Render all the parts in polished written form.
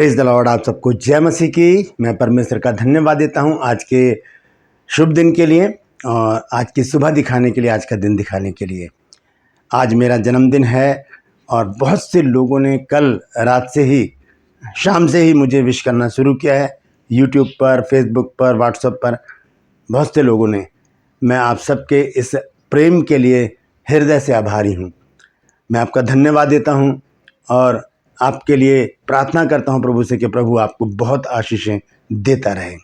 Praise the Lord. आप सबको जय मसीह की। मैं परमेश्वर का धन्यवाद देता हूं आज के शुभ दिन के लिए और आज की सुबह दिखाने के लिए, आज का दिन दिखाने के लिए। आज मेरा जन्मदिन है और बहुत से लोगों ने कल रात से ही, शाम से ही मुझे विश करना शुरू किया है। यूट्यूब पर, फेसबुक पर, व्हाट्सएप पर बहुत से लोगों ने। मैं आप सबके इस प्रेम के लिए हृदय से आभारी हूँ। मैं आपका धन्यवाद देता हूँ और आपके लिए प्रार्थना करता हूँ प्रभु से कि प्रभु आपको बहुत आशीषें देता रहे।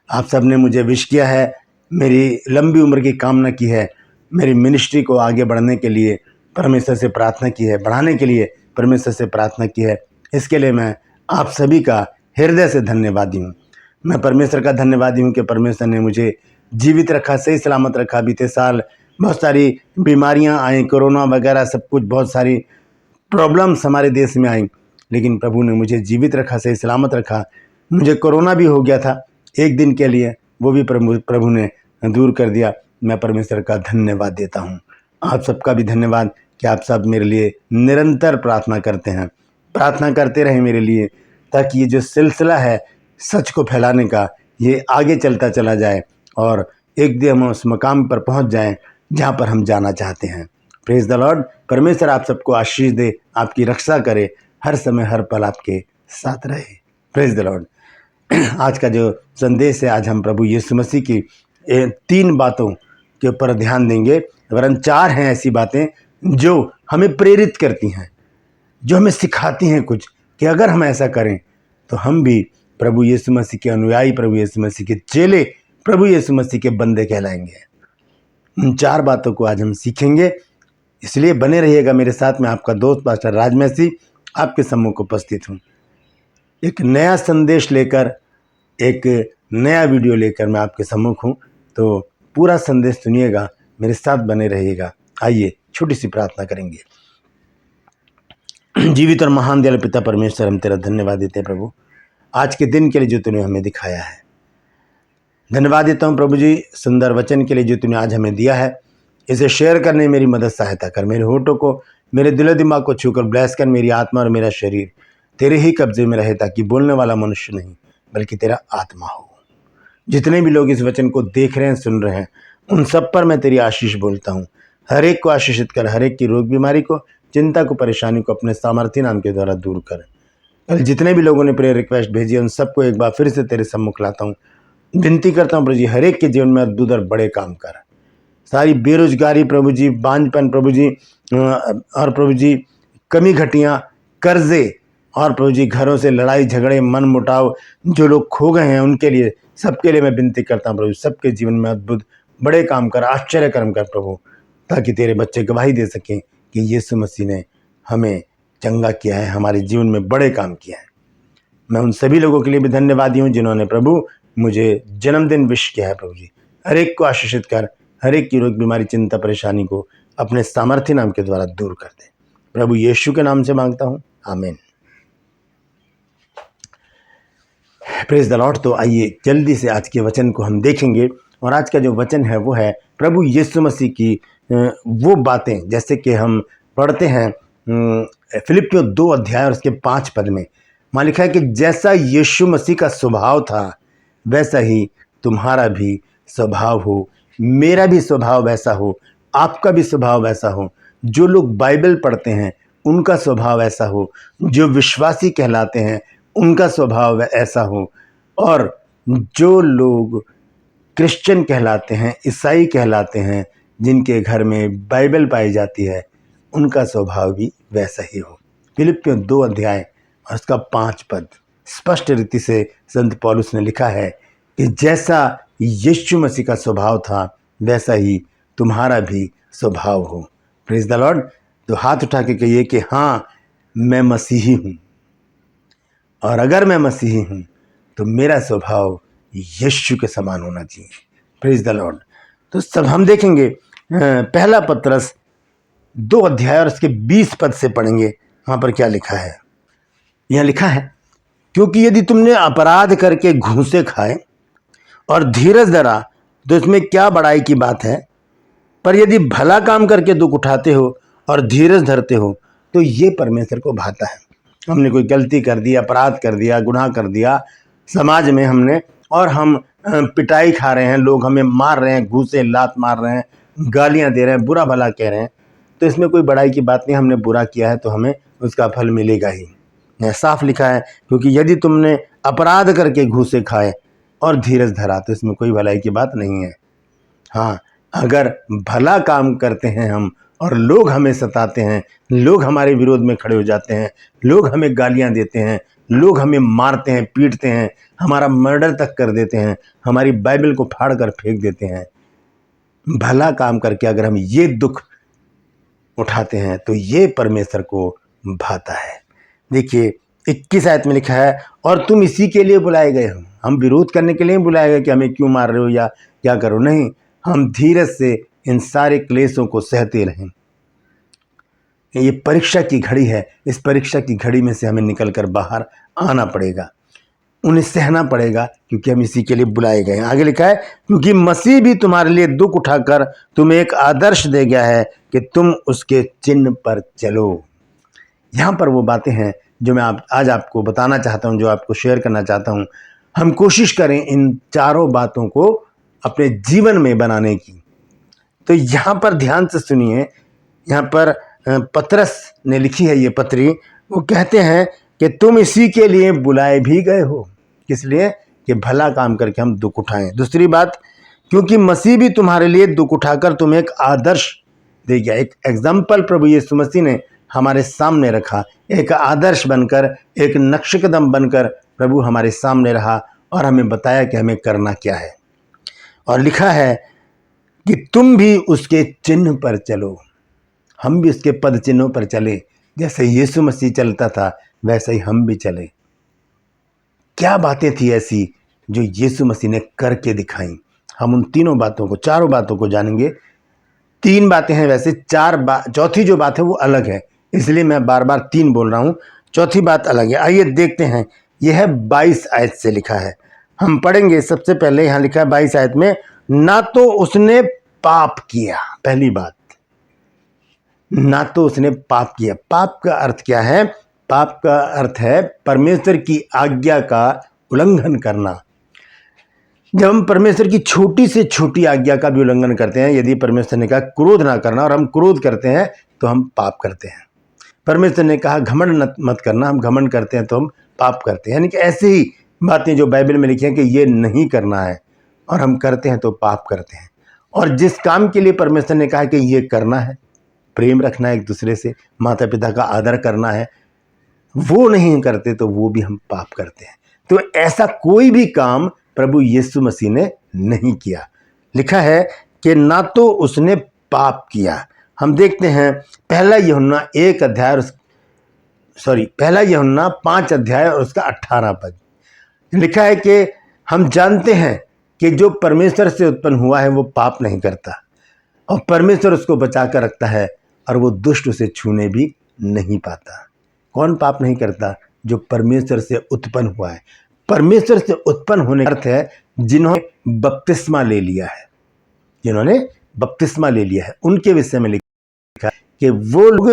आप सब ने मुझे विश किया है, मेरी लंबी उम्र की कामना की है, मेरी मिनिस्ट्री को आगे बढ़ने के लिए परमेश्वर से प्रार्थना की है, बढ़ाने के लिए परमेश्वर से प्रार्थना की है। इसके लिए मैं आप सभी का हृदय से धन्यवादी हूँ। मैं परमेश्वर का धन्यवादी हूँ कि परमेश्वर ने मुझे जीवित रखा, सही सलामत रखा। बीते साल बहुत सारी बीमारियाँ आई, कोरोना वगैरह सब कुछ, बहुत सारी प्रॉब्लम्स हमारे देश में आई, लेकिन प्रभु ने मुझे जीवित रखा, सही सलामत रखा। मुझे कोरोना भी हो गया था एक दिन के लिए, वो भी प्रभु ने दूर कर दिया। मैं परमेश्वर का धन्यवाद देता हूँ। आप सबका भी धन्यवाद कि आप सब मेरे लिए निरंतर प्रार्थना करते हैं। प्रार्थना करते रहें मेरे लिए, ताकि ये जो सिलसिला है सच को फैलाने का, ये आगे चलता चला जाए और एक दिन हम उस मकाम पर पहुँच जाएँ जहाँ पर हम जाना चाहते हैं। Praise the Lord. परमेश्वर आप सबको आशीष दे, आपकी रक्षा करे, हर समय हर पल आपके साथ रहे। Praise the Lord. आज का जो संदेश है, आज हम प्रभु यीशु मसीह की 3 बातों के ऊपर ध्यान देंगे। वरन 4 हैं ऐसी बातें जो हमें प्रेरित करती हैं, जो हमें सिखाती हैं कुछ, कि अगर हम ऐसा करें तो हम भी प्रभु यीशु मसीह के अनुयायी, प्रभु यीशु मसीह के चेले, प्रभु यीशु मसीह के बंदे कहलाएंगे। उन 4 बातों को आज हम सीखेंगे, इसलिए बने रहिएगा मेरे साथ। मैं आपका दोस्त पास्टर राज मसीह आपके सम्मुख उपस्थित हूँ। एक नया संदेश लेकर, एक नया वीडियो लेकर मैं आपके सम्मुख हूँ। तो पूरा संदेश सुनिएगा, मेरे साथ बने रहिएगा। आइए छोटी सी प्रार्थना करेंगे। जीवित और महान दयालु पिता परमेश्वर, हम तेरा धन्यवाद देते हैं प्रभु, आज के दिन के लिए जो तूने हमें दिखाया है। धन्यवाद देता हूँ प्रभु जी सुंदर वचन के लिए जो तूने आज हमें दिया है। इसे शेयर करने में मेरी मदद सहायता कर। मेरे होठों को, मेरे दिलो दिमाग को छूकर ब्लेस कर। मेरी आत्मा और मेरा शरीर तेरे ही कब्जे में रहे, ताकि बोलने वाला मनुष्य नहीं बल्कि तेरा आत्मा हो। जितने भी लोग इस वचन को देख रहे हैं, सुन रहे हैं, उन सब पर मैं तेरी आशीष बोलता हूँ। हर एक को आशीषित कर, हर एक की रोग बीमारी को, चिंता को, परेशानी को अपने सामर्थ्य नाम के द्वारा दूर कर। कल जितने भी लोगों ने प्रेयर रिक्वेस्ट भेजी है, उन सबको एक बार फिर से तेरे सम्मुख लाता हूँ। विनती करता हूँ प्रभु जी, हर एक के जीवन में अद्भुत और बड़े काम कर। सारी बेरोजगारी प्रभु जी, बांझपन प्रभु जी, और प्रभु जी कमी घटियाँ, कर्जे, और प्रभु जी घरों से लड़ाई झगड़े, मन मुटाव जो लोग खो गए हैं, उनके लिए, सबके लिए मैं विनती करता हूँ प्रभु, सबके जीवन में अद्भुत बड़े काम कर, आश्चर्य कर्म कर प्रभु, ताकि तेरे बच्चे गवाही दे सकें कि यीशु मसीह ने हमें चंगा किया है, हमारे जीवन में बड़े काम किया है। मैं उन सभी लोगों के लिए भी धन्यवादी हूँ जिन्होंने प्रभु मुझे जन्मदिन विश किया है। प्रभु जी हर एक को आशीषित कर, हर एक की रोग बीमारी, चिंता, परेशानी को अपने सामर्थ्य नाम के द्वारा दूर कर दे। प्रभु यीशु के नाम से मांगता हूँ, आमीन। Praise the Lord. तो आइए जल्दी से आज के वचन को हम देखेंगे। और आज का जो वचन है वो है प्रभु यीशु मसीह की वो बातें, जैसे कि हम पढ़ते हैं फिलिप्पियों 2 अध्याय और उसके 5 पद में। वहाँ लिखा है कि जैसा यीशु मसीह का स्वभाव था वैसा ही तुम्हारा भी स्वभाव हो, मेरा भी स्वभाव वैसा हो, आपका भी स्वभाव वैसा हो। जो लोग बाइबल पढ़ते हैं उनका स्वभाव ऐसा हो, जो विश्वासी कहलाते हैं उनका स्वभाव ऐसा हो, और जो लोग क्रिश्चियन कहलाते हैं, ईसाई कहलाते हैं, जिनके घर में बाइबल पाई जाती है, उनका स्वभाव भी वैसा ही हो। फिलिप्पियों 2 अध्याय और उसका 5 पद स्पष्ट रीति से संत पौलुस ने लिखा है कि जैसा यीशु मसीह का स्वभाव था वैसा ही तुम्हारा भी स्वभाव हो। Praise the Lord. तो हाथ उठा के कहिए कि हाँ, मैं मसीही हूँ, और अगर मैं मसीही हूँ तो मेरा स्वभाव यीशु के समान होना चाहिए। Praise the Lord. तो सब हम देखेंगे पहला पत्रस 2 अध्याय और उसके 20 पद से पढ़ेंगे। वहाँ पर क्या लिखा है? यहाँ लिखा है, क्योंकि यदि तुमने अपराध करके घूंसे खाए और धीरज धरा तो इसमें क्या बड़ाई की बात है, पर यदि भला काम करके दुख उठाते हो और धीरज धरते हो तो ये परमेश्वर को भाता है। हमने कोई गलती कर दी, अपराध कर दिया, गुनाह कर दिया समाज में हमने, और हम पिटाई खा रहे हैं, लोग हमें मार रहे हैं, घूसे लात मार रहे हैं, गालियां दे रहे हैं, बुरा भला कह रहे हैं, तो इसमें कोई बड़ाई की बात नहीं। हमने बुरा किया है तो हमें उसका फल मिलेगा ही, साफ लिखा है। क्योंकि यदि तुमने अपराध करके घूसे खाए और धीरज धरा तो इसमें कोई भलाई की बात नहीं है। हाँ, अगर भला काम करते हैं हम और लोग हमें सताते हैं, लोग हमारे विरोध में खड़े हो जाते हैं, लोग हमें गालियां देते हैं, लोग हमें मारते हैं, पीटते हैं, हमारा मर्डर तक कर देते हैं, हमारी बाइबल को फाड़ कर फेंक देते हैं, भला काम करके अगर हम ये दुख उठाते हैं तो ये परमेश्वर को भाता है। देखिए 21 आयत में लिखा है, और तुम इसी के लिए बुलाए गए हो। हम विरोध करने के लिए बुलाए गए कि हमें क्यों मार रहे हो या क्या करो, नहीं, हम धीरज से इन सारे क्लेशों को सहते रहें। ये परीक्षा की घड़ी है, इस परीक्षा की घड़ी में से हमें निकलकर बाहर आना पड़ेगा, उन्हें सहना पड़ेगा, क्योंकि हम इसी के लिए बुलाए गए हैं। आगे लिखा है, क्योंकि मसीह भी तुम्हारे लिए दुख उठाकर तुम्हें एक आदर्श दे गया है कि तुम उसके चिन्ह पर चलो। यहाँ पर वो बातें हैं जो मैं आज आपको बताना चाहता हूँ, जो आपको शेयर करना चाहता हूँ। हम कोशिश करें इन चारों बातों को अपने जीवन में बनाने की। तो यहाँ पर ध्यान से सुनिए, यहाँ पर पतरस ने लिखी है ये पत्री। वो कहते हैं कि तुम इसी के लिए बुलाए भी गए हो, किस लिए? कि भला काम करके हम दुख उठाएं। दूसरी बात, क्योंकि मसीह भी तुम्हारे लिए दुख उठाकर तुम्हें एक आदर्श दे गया। एक एग्जाम्पल प्रभु यीशु मसीह ने हमारे सामने रखा, एक आदर्श बनकर, एक नक्शकदम बनकर प्रभु हमारे सामने रहा और हमें बताया कि हमें करना क्या है। और लिखा है कि तुम भी उसके चिन्ह पर चलो। हम भी उसके पद चिन्हों पर चले, जैसे यीशु मसीह चलता था वैसे ही हम भी चले। क्या बातें थी ऐसी जो यीशु मसीह ने करके दिखाई। हम उन चारों बातों को जानेंगे। 3 बातें हैं वैसे, चौथी जो बात है वो अलग है, इसलिए मैं बार बार 3 बोल रहा हूँ। चौथी बात अलग है। आइए देखते हैं। यह है 22 आयत से लिखा है, हम पढ़ेंगे। सबसे पहले यहाँ लिखा है 22 आयत में, ना तो उसने पाप किया। पहली बात, ना तो उसने पाप किया। पाप का अर्थ क्या है? पाप का अर्थ है परमेश्वर की आज्ञा का उल्लंघन करना। जब हम परमेश्वर की छोटी से छोटी आज्ञा का भी उल्लंघन करते हैं, यदि परमेश्वर ने कहा क्रोध ना करना और हम क्रोध करते हैं तो हम पाप करते हैं। परमेश्वर ने कहा घमंड मत करना, हम घमंड करते हैं तो हम पाप करते हैं। यानी कि ऐसे ही बातें जो बाइबल में लिखी हैं कि ये नहीं करना है और हम करते हैं तो पाप करते हैं। और जिस काम के लिए परमेश्वर ने कहा कि ये करना है, प्रेम रखना है एक दूसरे से, माता पिता का आदर करना है, वो नहीं करते तो वो भी हम पाप करते हैं। तो ऐसा कोई भी काम प्रभु यीशु मसीह ने नहीं किया। लिखा है कि ना तो उसने पाप किया। हम देखते हैं पहला यूहन्ना 5 अध्याय और उसका 18 पद। लिखा है कि हम जानते हैं कि जो परमेश्वर से उत्पन्न हुआ है वो पाप नहीं करता और परमेश्वर उसको बचा कर रखता है और वो दुष्ट उसे छूने भी नहीं पाता। कौन पाप नहीं करता? जो परमेश्वर से उत्पन्न हुआ है। परमेश्वर से उत्पन्न होने का अर्थ है जिन्होंने बपतिस्मा ले लिया है। जिन्होंने बपतिस्मा ले लिया है उनके विषय में लिखा है कि वो लोग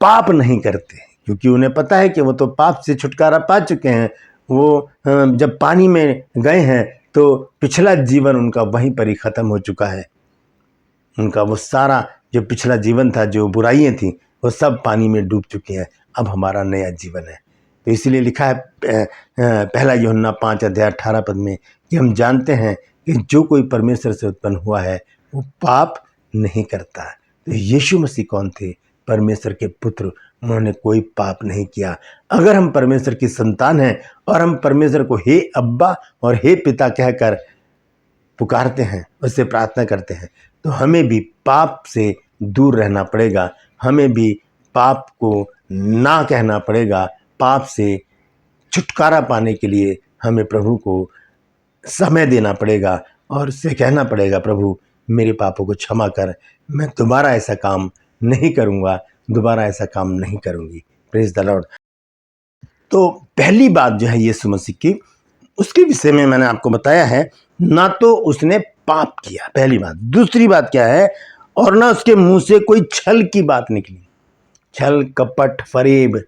पाप नहीं करते, क्योंकि उन्हें पता है कि वो तो पाप से छुटकारा पा चुके हैं। वो जब पानी में गए हैं तो पिछला जीवन उनका वहीं पर ही खत्म हो चुका है। उनका वो सारा जो पिछला जीवन था, जो बुराइयां थी, वो सब पानी में डूब चुकी हैं। अब हमारा नया जीवन है। तो इसलिए लिखा है पहला यूहन्ना 5 अध्याय 18 पद में कि हम जानते हैं कि जो कोई परमेश्वर से उत्पन्न हुआ है वो पाप नहीं करता। तो यीशु मसीह कौन थे? परमेश्वर के पुत्र। उन्होंने कोई पाप नहीं किया। अगर हम परमेश्वर की संतान हैं और हम परमेश्वर को हे अब्बा और हे पिता कहकर पुकारते हैं, उससे प्रार्थना करते हैं, तो हमें भी पाप से दूर रहना पड़ेगा। हमें भी पाप को ना कहना पड़ेगा। पाप से छुटकारा पाने के लिए हमें प्रभु को समय देना पड़ेगा और उससे कहना पड़ेगा, प्रभु मेरे पापों को क्षमा कर, मैं दोबारा ऐसा काम नहीं करूँगा, दोबारा ऐसा काम नहीं करूँगी। Praise the Lord. तो पहली बात जो है यीशु मसीह की, उसके विषय में मैंने आपको बताया है, ना तो उसने पाप किया, पहली बात। दूसरी बात क्या है? और ना उसके मुंह से कोई छल की बात निकली। छल, कपट, फरेब,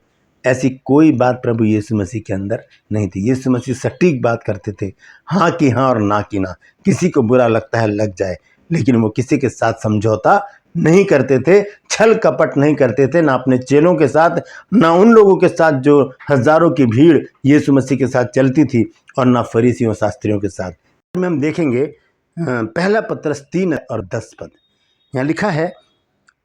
ऐसी कोई बात प्रभु यीशु मसीह के अंदर नहीं थी। यीशु मसीह सटीक बात करते थे, हाँ की हाँ और ना की ना। किसी को बुरा लगता है लग जाए, लेकिन वो किसी के साथ समझौता नहीं करते थे, छल कपट नहीं करते थे, ना अपने चेलों के साथ, ना उन लोगों के साथ जो हजारों की भीड़ यीशु मसीह के साथ चलती थी, और ना फरीसियों शास्त्रियों के साथ। में हम देखेंगे पहला पत्रस 3 और 10 पद। यहाँ लिखा है,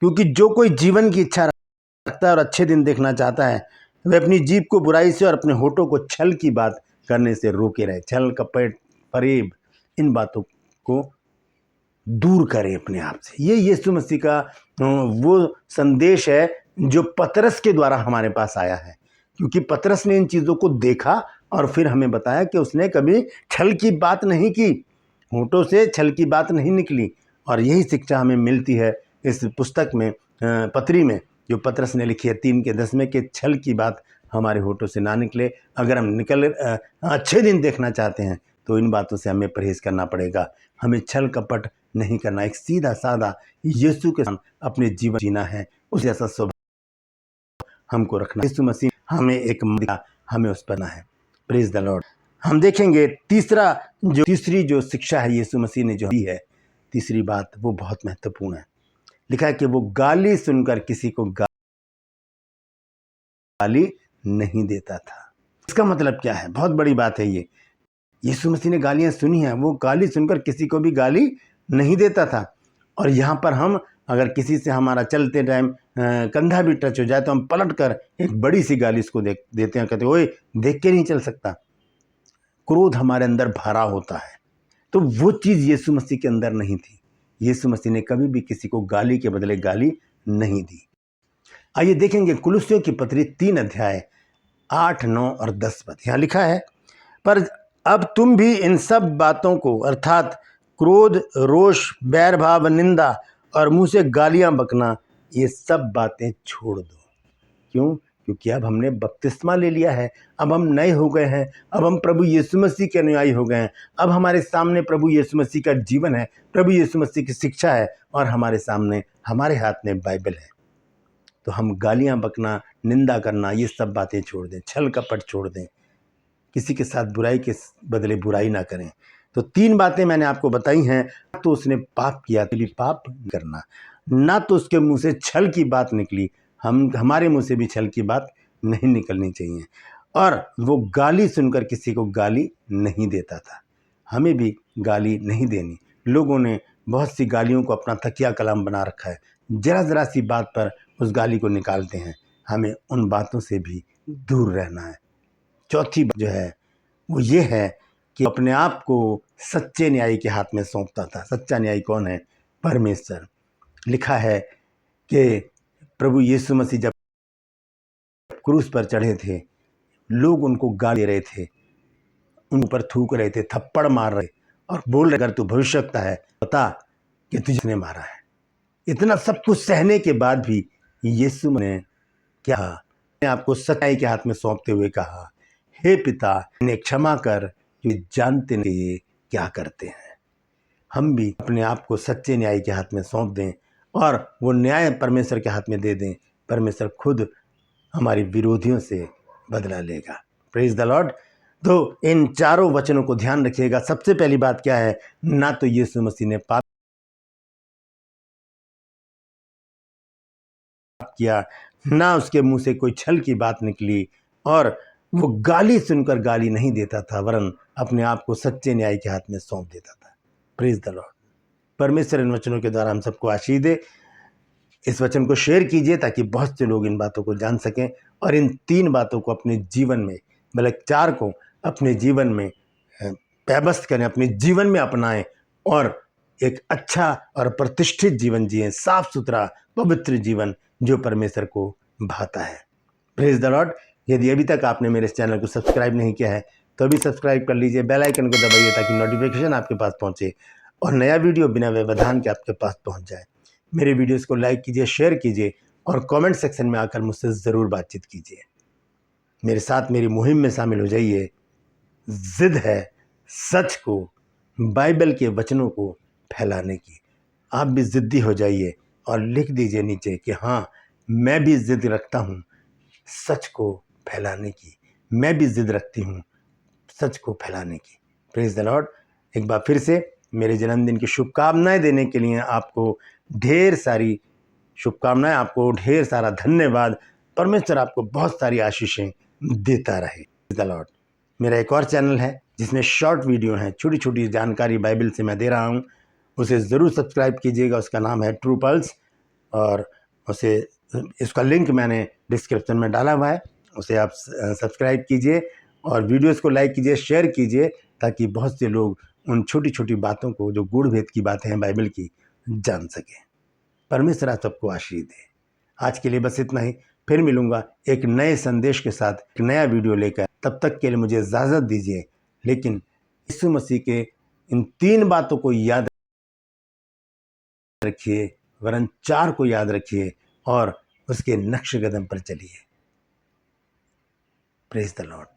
क्योंकि जो कोई जीवन की इच्छा रखता है और अच्छे दिन देखना चाहता है, वह अपनी जीभ को बुराई से और अपने होठों को छल की बात करने से रोके रहे। छल कपट फरेब, इन बातों को दूर करें अपने आप से। ये यीशु मसीह का वो संदेश है जो पतरस के द्वारा हमारे पास आया है, क्योंकि पतरस ने इन चीज़ों को देखा और फिर हमें बताया कि उसने कभी छल की बात नहीं की, होठों से छल की बात नहीं निकली। और यही शिक्षा हमें मिलती है इस पुस्तक में, पत्री में, जो पतरस ने लिखी है 3:10 में, कि छल की बात हमारे होठों से ना निकले। अगर हम अच्छे दिन देखना चाहते हैं तो इन बातों से हमें परहेज करना पड़ेगा। हमें छल कपट नहीं करना, एक सीधा साधा यीशु के साथ अपने जीवन जीना है, उस जैसा स्वभाव हमको रखना। यीशु मसीह हमें एक हमें उस पर ना है। Praise the Lord. हम देखेंगे तीसरी जो शिक्षा है यीशु मसीह ने जो दी है, तीसरी बात वो बहुत महत्वपूर्ण है। लिखा है कि वो गाली सुनकर किसी को गाली नहीं देता था। इसका मतलब क्या है? बहुत बड़ी बात है ये। यीशु मसीह ने गालियां सुनी हैं, वो गाली सुनकर किसी को भी गाली नहीं देता था। और यहाँ पर हम अगर किसी से हमारा चलते टाइम कंधा भी टच हो जाए तो हम पलट कर एक बड़ी सी गाली उसको देते हैं, कहते ओए देख के नहीं चल सकता। क्रोध हमारे अंदर भरा होता है, तो वो चीज़ यीशु मसीह के अंदर नहीं थी। यीशु मसीह ने कभी भी किसी को गाली के बदले गाली नहीं दी। आइए देखेंगे कुलुस्सियों की पत्री 3:8-9 और 10 पद। यहाँ लिखा है, पर अब तुम भी इन सब बातों को अर्थात क्रोध, रोष, बैर भाव, निंदा और मुंह से गालियां बकना, ये सब बातें छोड़ दो। क्यों? क्योंकि अब हमने बपतिस्मा ले लिया है, अब हम नए हो गए हैं, अब हम प्रभु यीशु मसीह के अनुयायी हो गए हैं। अब हमारे सामने प्रभु यीशु मसीह का जीवन है, प्रभु यीशु मसीह की शिक्षा है, और हमारे सामने हमारे हाथ में बाइबल है। तो हम गालियां बकना, निंदा करना, ये सब बातें छोड़ दें, छल कपट छोड़ दें, किसी के साथ बुराई के बदले बुराई ना करें। तो 3 बातें मैंने आपको बताई हैं। तो उसने पाप किया तो भी पाप करना, ना तो उसके मुंह से छल की बात निकली, हमारे मुंह से भी छल की बात नहीं निकलनी चाहिए। और वो गाली सुनकर किसी को गाली नहीं देता था, हमें भी गाली नहीं देनी। लोगों ने बहुत सी गालियों को अपना तकिया कलाम बना रखा है, जरा जरा सी बात पर उस गाली को निकालते हैं। हमें उन बातों से भी दूर रहना है। चौथी बात जो है वो ये है कि अपने आप को सच्चे न्यायी के हाथ में सौंपता था। सच्चा न्यायी कौन है? परमेश्वर। लिखा है कि प्रभु यीशु मसीह जब क्रूस पर चढ़े थे, लोग उनको गाली दे रहे थे, उन पर थूक रहे थे, थप्पड़ मार रहे और बोल रहे, अगर तू भविष्यवक्ता है बता कि तुझने मारा है। इतना सब कुछ सहने के बाद भी यीशु ने क्या आपको सच्चाई के हाथ में सौंपते हुए कहा, हे पिता इन्हें क्षमा कर, ये जानते नहीं ये क्या करते हैं। हम भी अपने आप को सच्चे न्याय के हाथ में सौंप दें और वो न्याय परमेश्वर के हाथ में दे दें। परमेश्वर खुद हमारे विरोधियों से बदला लेगा। Praise the Lord. तो इन चारों वचनों को ध्यान रखिएगा। सबसे पहली बात क्या है? ना तो यीशु मसीह ने पाप किया, ना उसके मुंह से कोई छल की बात निकली, और वो गाली सुनकर गाली नहीं देता था, वरन अपने आप को सच्चे न्याय के हाथ में सौंप देता था। Praise the Lord. परमेश्वर इन वचनों के द्वारा हम सबको आशीष दे। इस वचन को शेयर कीजिए ताकि बहुत से लोग इन बातों को जान सकें और इन 3 बातों को अपने जीवन में, बल्कि 4 को अपने जीवन में पैबस्त करें, अपने जीवन में अपनाएं और एक अच्छा और प्रतिष्ठित जीवन जिएं, साफ सुथरा पवित्र जीवन जो परमेश्वर को भाता है। Praise the Lord. यदि अभी तक आपने मेरे इस चैनल को सब्सक्राइब नहीं किया है तो अभी सब्सक्राइब कर लीजिए, बेल आइकन को दबाइए ताकि नोटिफिकेशन आपके पास पहुंचे और नया वीडियो बिना व्यवधान के आपके पास पहुंच जाए। मेरे वीडियोस को लाइक कीजिए, शेयर कीजिए और कमेंट सेक्शन में आकर मुझसे ज़रूर बातचीत कीजिए। मेरे साथ मेरी मुहिम में शामिल हो जाइए। जिद है सच को, बाइबल के वचनों को फैलाने की। आप भी ज़िद्दी हो जाइए और लिख दीजिए नीचे कि हाँ, मैं भी ज़िद रखता हूँ सच को फैलाने की। मैं भी जिद रखती हूँ सच को फैलाने की। Praise the Lord. एक बार फिर से मेरे जन्मदिन की शुभकामनाएं देने के लिए आपको ढेर सारी शुभकामनाएं, आपको ढेर सारा धन्यवाद। परमेश्वर आपको बहुत सारी आशीषें देता रहे। Praise the Lord. मेरा एक और चैनल है जिसमें शॉर्ट वीडियो हैं, छोटी छोटी जानकारी बाइबल से मैं दे रहा हूँ, उसे ज़रूर सब्सक्राइब कीजिएगा। उसका नाम है ट्रू पल्स, और उसे इसका लिंक मैंने डिस्क्रिप्शन में डाला हुआ है, उसे आप सब्सक्राइब कीजिए और वीडियोस को लाइक कीजिए, शेयर कीजिए, ताकि बहुत से लोग उन छोटी छोटी बातों को, जो गूढ़ भेद की बातें हैं बाइबल की, जान सकें। परमेश्वर आप सबको आशीष दे। आज के लिए बस इतना ही। फिर मिलूंगा एक नए संदेश के साथ, एक नया वीडियो लेकर। तब तक के लिए मुझे इजाज़त दीजिए, लेकिन यीशु मसीह के इन 3 बातों को याद रखिए, वरन 4 को याद रखिए और उसके नक्श कदम पर चलिए। Praise the Lord.